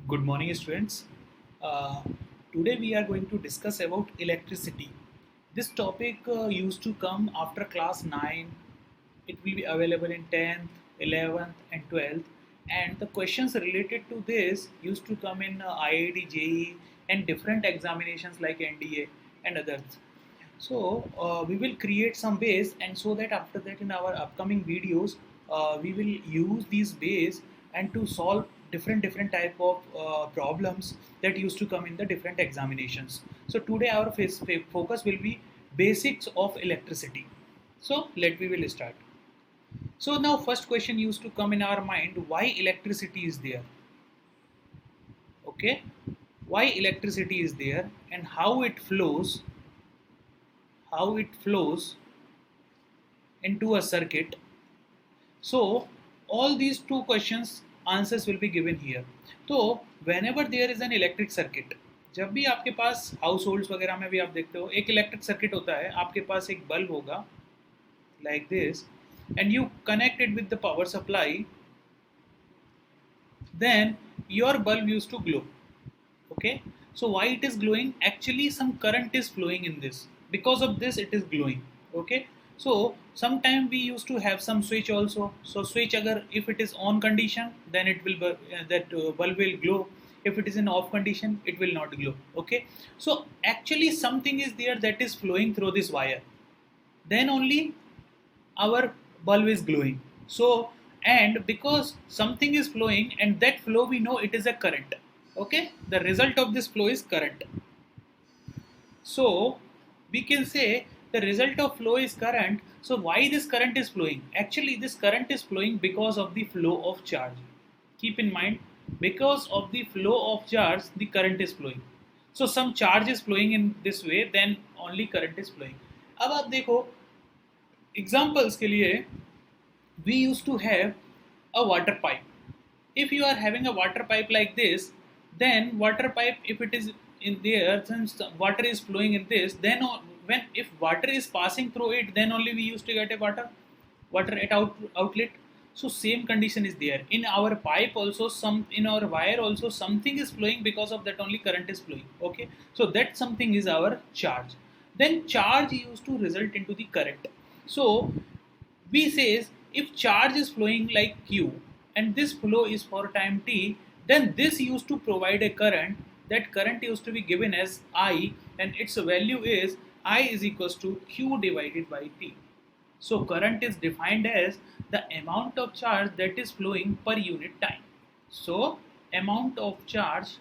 Good morning, students. Uh, Today we are going to discuss about electricity. This topic used to come after class 9. It will be available in 10th, 11th, and 12th. And the questions related to this used to come in IIT, JEE, and different examinations like NDA and others. So we will create some base, and so that after that in our upcoming videos, we will use these base and to solve different type of problems that used to come in the different examinations. So today our focus will be basics of electricity. So let we will start. So now first question used to come in our mind: why electricity is there? Okay, why electricity is there and how it flows into a circuit. So all these two questions answers will be given here. तो whenever there is an electric circuit, जब भी आपके पास house holds वगैरह में भी आप देखते हो एक इलेक्ट्रिक सर्किट होता है, आपके पास एक बल्ब होगा like this, and you connect it with the power supply, then your bulb used to glow. Okay, so why it is glowing? Actually some current is flowing in this, because of this it is glowing. Okay, so sometime we used to have some switch also. So switch agar if it is on condition, then it will bulb will glow. If it is in off condition, it will not glow. Okay, so actually something is there that is flowing through this wire, then only our bulb is glowing. So and because something is flowing, and that flow we know it is a current. Okay, the result of this flow is current. So we can say the result of flow is current. So why this current is flowing? Actually this current is flowing because of the flow of charge. Keep in mind, because of the flow of charge the current is flowing. So some charge is flowing in this way, then only current is flowing. अब आप देखो examples के लिए, we used to have a water pipe. If you are having a water pipe like this, then water pipe, if it is in there, since the water is flowing in this, then when if water is passing through it, then only we used to get a water at outlet. So same condition is there in our pipe also, some in our wire also something is flowing, because of that only current is flowing. Okay, so that something is our charge, then charge used to result into the current. So we says if charge is flowing like q and this flow is for time t, then this used to provide a current. That current used to be given as I, and its value is I is equals to q divided by t. So current is defined as the amount of charge that is flowing per unit time. So amount of charge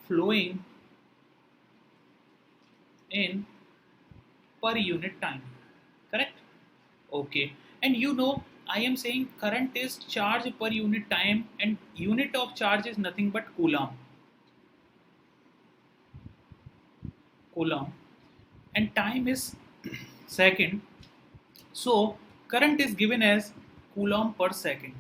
flowing in per unit time. Correct? Okay. And you know, I am saying current is charge per unit time, and unit of charge is nothing but coulomb. Coulomb. And time is second. So current is given as coulomb per second.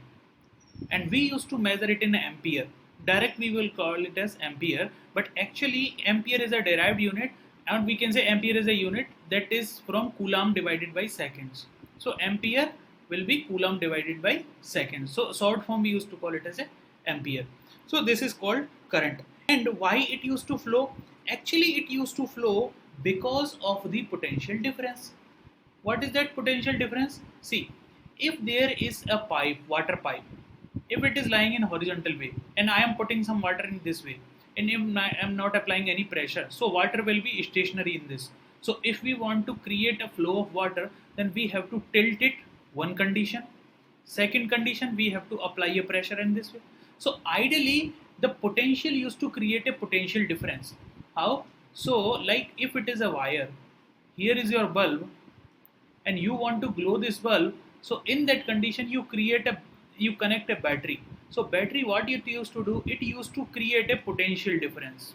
And we used to measure it in ampere. Direct we will call it as ampere, but actually ampere is a derived unit, and we can say ampere is a unit that is from coulomb divided by seconds. So ampere will be coulomb divided by seconds. So short form we used to call it as a ampere. So this is called current. And why it used to flow? Actually it used to flow because of the potential difference. What is that potential difference? See, if there is a pipe, water pipe, if it is lying in horizontal way and I am putting some water in this way, and if I am not applying any pressure, so water will be stationary in this. So if we want to create a flow of water, then we have to tilt it, one condition. Second condition, we have to apply a pressure in this way. So ideally the potential used to create a potential difference. How? So like if it is a wire, here is your bulb, and you want to glow this bulb, so in that condition you connect a battery. So battery, what it used to do, it used to create a potential difference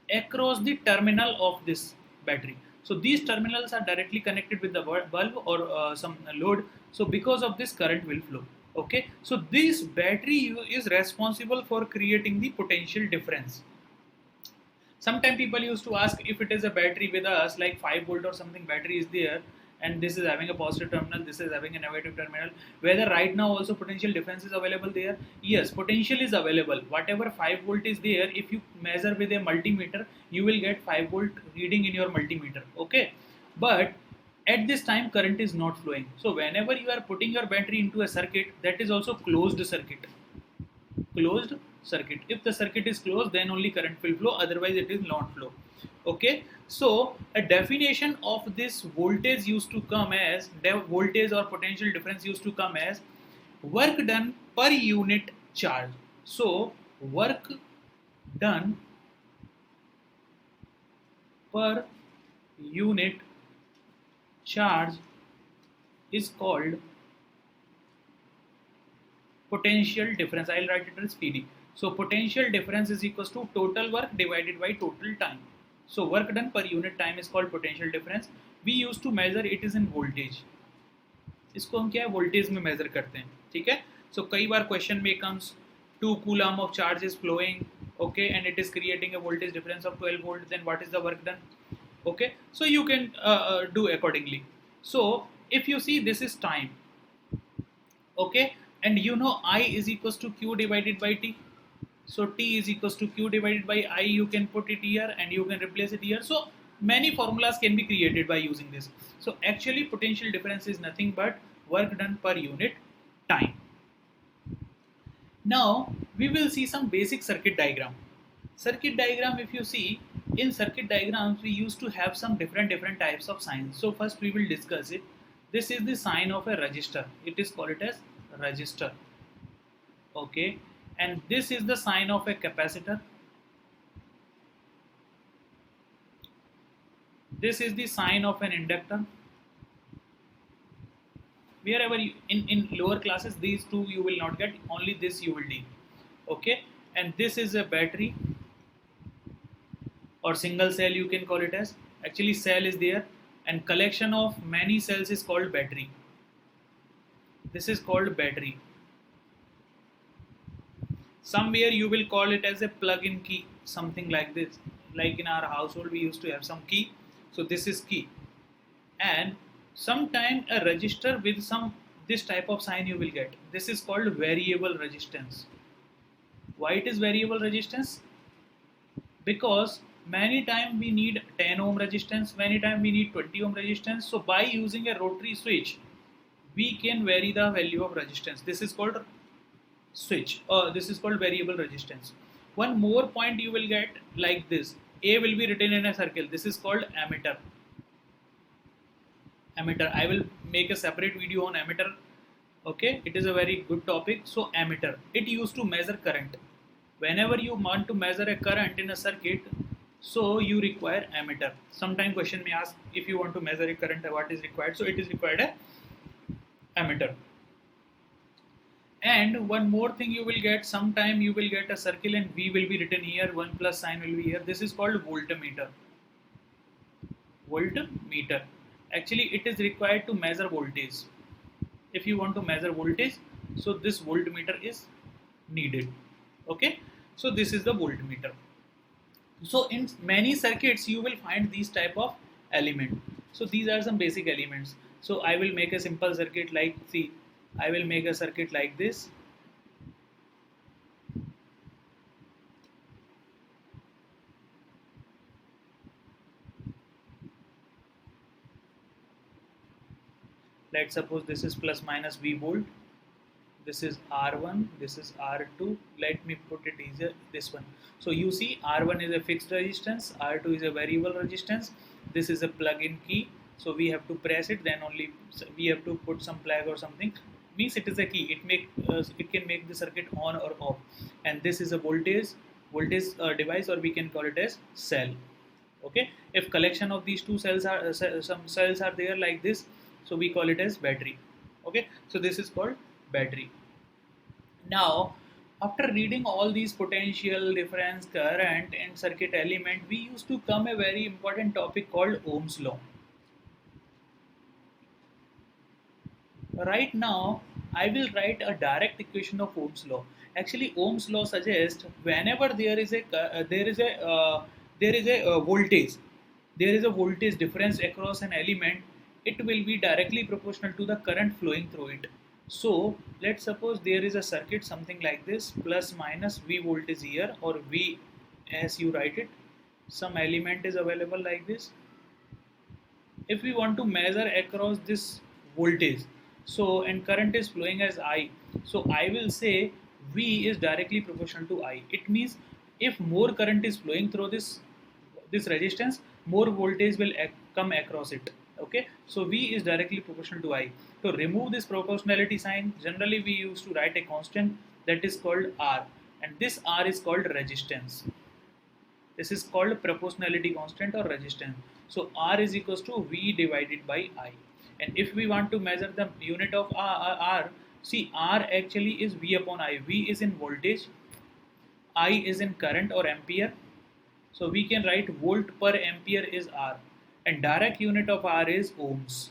across the terminal of this battery. So these terminals are directly connected with the bulb or some load, so because of this current will flow. Okay, so this battery is responsible for creating the potential difference. Sometimes people used to ask, if it is a battery with us like 5 volt or something battery is there, and this is having a positive terminal, this is having a negative terminal. Whether right now also potential difference is available there? Yes, potential is available. Whatever 5 volt is there, if you measure with a multimeter, you will get 5 volt reading in your multimeter. Okay, but at this time current is not flowing. So whenever you are putting your battery into a circuit, that is also closed circuit. Closed circuit. If the circuit is closed, then only current will flow, otherwise it is not flow. Okay, so a definition of this voltage used to come as voltage or potential difference used to come as work done per unit charge. So work done per unit charge is called potential difference. I'll write it as PD. So potential difference is equals to total work divided by total time. So work done per unit time is called potential difference. We used to measure it is in voltage. इसको हम क्या है voltage में major करते हैं. ठीक है. So कई बार क्वेश्चन में comes 2 coulomb of charge is flowing, okay, and it is creating a voltage difference of 12 volt. Then what is the work done? Okay, so you can do accordingly. So if you see, this is time, okay, and you know I is equals to q divided by t. So t is equals to q divided by I. You can put it here and you can replace it here. So many formulas can be created by using this. So actually potential difference is nothing but work done per unit time. Now we will see some basic circuit diagram. Circuit diagram, if you see, in circuit diagrams we used to have some different types of signs. So first we will discuss it. This is the sign of a resistor. It is called as resistor. Okay, and this is the sign of a capacitor. This is the sign of an inductor. Wherever you, in lower classes, these two you will not get, only this you will need. Okay, and this is a battery or single cell, you can call it as. Actually cell is there, and collection of many cells is called battery. This is called battery. Somewhere you will call it as a plug-in key, something like this. Like in our household we used to have some key, so this is key. And sometime a resistor with some this type of sign you will get. This is called variable resistance. Why it is variable resistance? Because many time we need 10 ohm resistance, many time we need 20 ohm resistance. So by using a rotary switch, we can vary the value of resistance. This is called switch. This is called variable resistance. One more point you will get like this. A will be written in a circle. This is called ammeter. Ammeter. I will make a separate video on ammeter. Okay, it is a very good topic. So ammeter, it used to measure current. Whenever you want to measure a current in a circuit, so you require ammeter. Sometime question may ask, if you want to measure a current, what is required? So it is required a ammeter. And one more thing you will get, sometime you will get a circle and V will be written here, 1 plus sign will be here. This is called voltmeter. Voltmeter. Actually it is required to measure voltage. If you want to measure voltage, so this voltmeter is needed. Okay, so this is the voltmeter. So in many circuits you will find these type of element. So these are some basic elements. So I will make a simple circuit like, see, I will make a circuit like this. Let's suppose this is plus minus V volt. This is R1, this is R2. Let me put it easier, this one. So you see R1 is a fixed resistance, R2 is a variable resistance. This is a plug-in key. So we have to press it, then only we have to put some flag or something. Means it is a key. It can make the circuit on or off. And this is a voltage device, or we can call it as cell. Okay. If collection of these two cells are some cells are there like this, so we call it as battery. Okay. So this is called battery. Now, after reading all these potential, difference, current, and circuit element, we used to come a very important topic called Ohm's law. Right now, I will write a direct equation of Ohm's law. Actually, Ohm's law suggests whenever there is a voltage, there is a voltage difference across an element. it will be directly proportional to the current flowing through it. So let's suppose there is a circuit something like this, plus minus V volt is here, or V as you write it, some element is available like this. If we want to measure across this voltage, so and current is flowing as I, so I will say V is directly proportional to I. It means if more current is flowing through this resistance, more voltage will come across it. Okay, so V is directly proportional to I. To remove this proportionality sign, generally we used to write a constant that is called R, and this R is called resistance. This is called proportionality constant or resistance. So R is equals to V divided by I. And if we want to measure the unit of R, see R actually is V upon I. V is in voltage, I is in current or ampere. So we can write volt per ampere is R. And direct unit of R is ohms.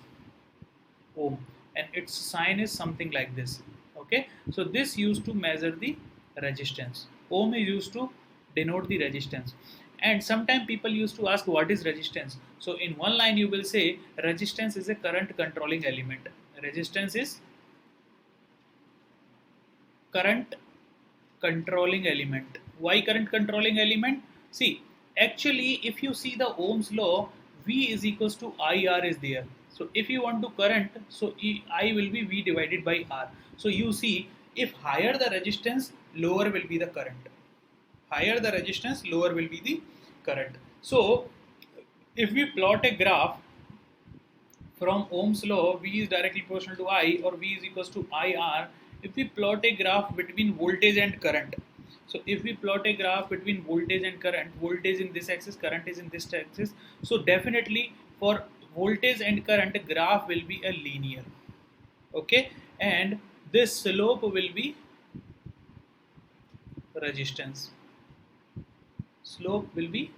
Ohm. And its sign is something like this. Okay. So this used to measure the resistance. Ohm is used to denote the resistance. And sometimes people used to ask what is resistance. So in one line you will say resistance is a current controlling element. Resistance is current controlling element. Why current controlling element? See, actually if you see the Ohm's law, V is equals to IR is there. So if you want to current, so I will be V divided by R. So you see, if higher the resistance, lower will be the current. Higher the resistance, lower will be the current. So if we plot a graph from Ohm's law, V is directly proportional to I, or V is equals to IR. If we plot a graph between voltage and current, so if we plot a graph between voltage and current, voltage in this axis, current is in this axis, so definitely for voltage and current, graph will be a linear. Okay, and this slope will be resistance. Slope will be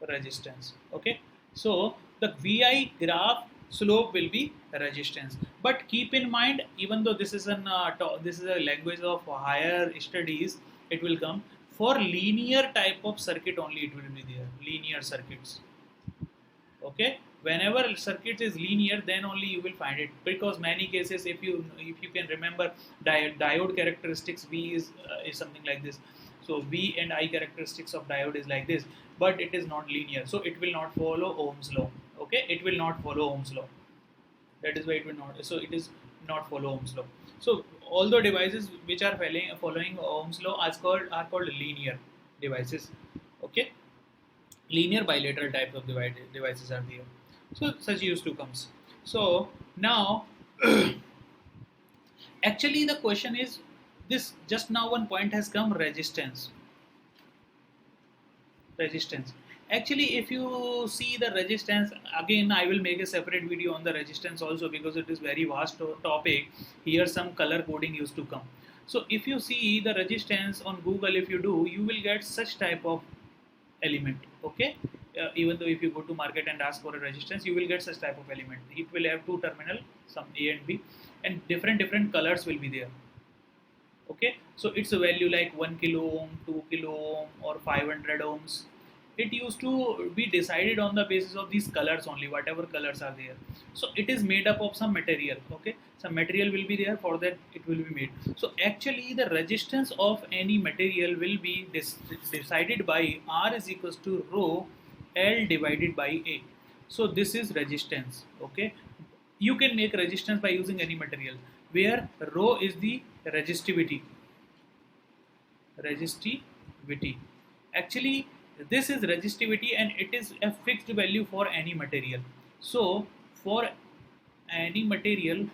resistance. Okay, so the VI graph slope will be resistance. But keep in mind, even though this is this is a language of higher studies, it will come for linear type of circuit only. It will be there, linear circuits. Okay, whenever circuit is linear, then only you will find it, because many cases, if you can remember, diode characteristics, V is something like this. So V and I characteristics of diode is like this, but it is not linear, so it will not follow Ohm's law. Okay, it will not follow Ohm's law. That is why it will not, so it is not follow Ohm's law. So although devices which are following Ohm's law are called linear devices. Okay, linear bilateral types of devices are there. So such used to comes. So now actually the question is this, just now one point has come, resistance. Resistance. Actually, if you see the resistance, again I will make a separate video on the resistance also, because it is very vast topic. Here some color coding used to come. So if you see the resistance on Google, if you do, you will get such type of element. Okay, even though if you go to market and ask for a resistance, you will get such type of element. It will have two terminal, some A and B, and different colors will be there. Okay, so it's a value like 1 kilo ohm, 2 kilo ohm, or 500 ohms. It used to be decided on the basis of these colors only, whatever colors are there. So it is made up of some material. Okay, some material will be there, for that it will be made. So actually the resistance of any material will be decided by R is equals to rho L divided by A. So this is resistance. Okay, you can make resistance by using any material, where rho is the resistivity. Resistivity. Actually, this is resistivity, and it is a fixed value for any material. So for any material,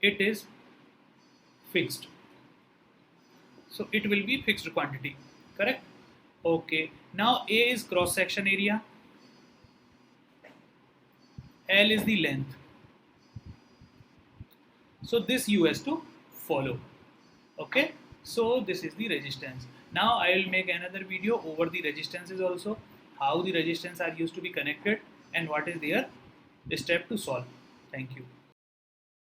it is fixed. So it will be fixed quantity. Correct? Okay. Now A is cross section area. L is the length. So this you has to follow. Okay, so this is the resistance. Now I will make another video over the resistances also, how the resistance are used to be connected, and what is their step to solve. Thank you.